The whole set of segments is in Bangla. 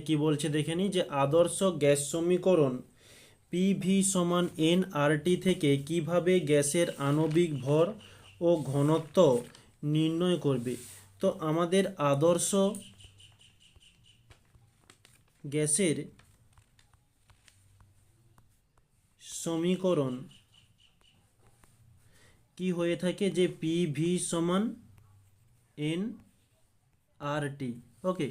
কি বলছে দেখে নিই, যে আদর্শ গ্যাস সমীকরণ পিভি সমান এন আরটি থেকে কিভাবে গ্যাসের আণবিক ভর ও ঘনত্ব নির্ণয় করবে। তো আমাদের আদর্শ গ্যাসের সমীকরণ কি হয়ে থাকে, যে পিভি সমান এন আরটি। ওকে,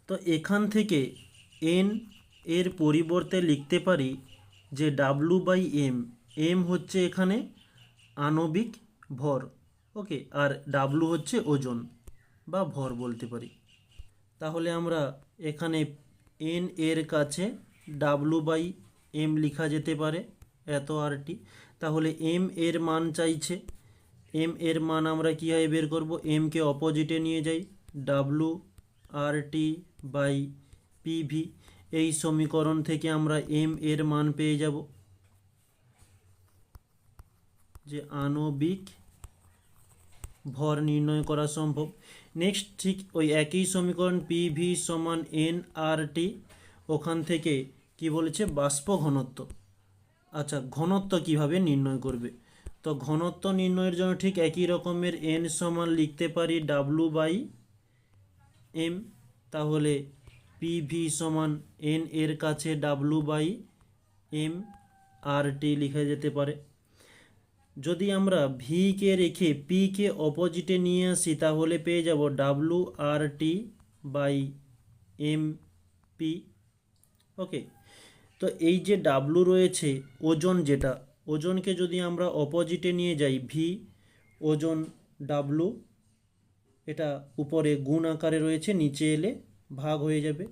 তো এখান থেকে এন এর পরিবর্তে লিখতে পারি যে ডাব্লু বাই এম। এম হচ্ছে এখানে আণবিক ভর, ওকে, আর ডাব্লু হচ্ছে ওজন বা ভর বলতে পারি। তাহলে আমরা এখানে এন এর কাছে ডাব্লু বাই এম লেখা যেতে পারে, এত আরটি। তাহলে এম এর মান চাইছে, এম এর মান আমরা কীভাবে বের করব, এমকে অপোজিটে নিয়ে যাই, W R T by PV. এই সমীকরণ থেকে আমরা এম এর মান পেয়ে যাব, যে আণবিক ভর নির্ণয় করা সম্ভব। নেক্সট ঠিক ওই একই সমীকরণ পিভি সমান এন আর টি, ওখান থেকে কি বলেছে, বাষ্প ঘনত্ব। আচ্ছা, ঘনত্ব কিভাবে নির্ণয় করবে, তো ঘনত্ব নির্ণয়ের জন্য ঠিক একই রকমের এন সমান লিখতে পারি ডাব্লু বাই এম। তাহলে পিভি সমান এন এর কাছে ডাব্লু বাই এম আর টি লিখা যেতে পারে। যদি আমরা ভি কে রেখে পি কে অপোজিটে নিয়ে আসি তাহলে পেয়ে যাব W R T by M P. Okay, তো এই যে ডাব্লু রয়েছে ওজন, যেটা ওজনকে যদি আমরা অপোজিটে নিয়ে যাই, ভি ওজন ডাব্লু, এটা উপরে গুণ আকারে রয়েছে, নিচে এলে ভাগ হয়ে যাবে।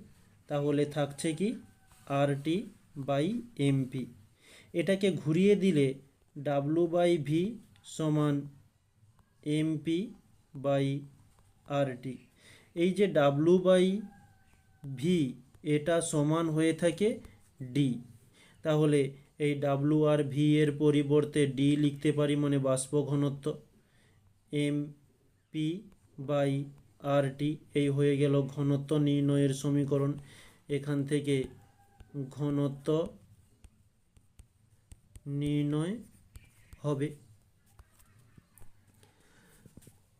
তাহলে থাকছে কি আর টি বাই এমপি। এটাকে ঘুরিয়ে দিলে ডাব্লু বাই ভি সমান এমপি বাই আর টি। এই যে ডাব্লু বাই ভি এটা সমান হয়ে থাকে ডি। তাহলে এই ডাব্লু আর ভি এর পরিবর্তে ডি লিখতে পারি, মানে বাষ্প ঘনত্ব, এম পি বাই আর টি। এই হয়ে গেল ঘনত্ব নির্ণয়ের সমীকরণ। এখান থেকে ঘনত্ব নির্ণয় হবে।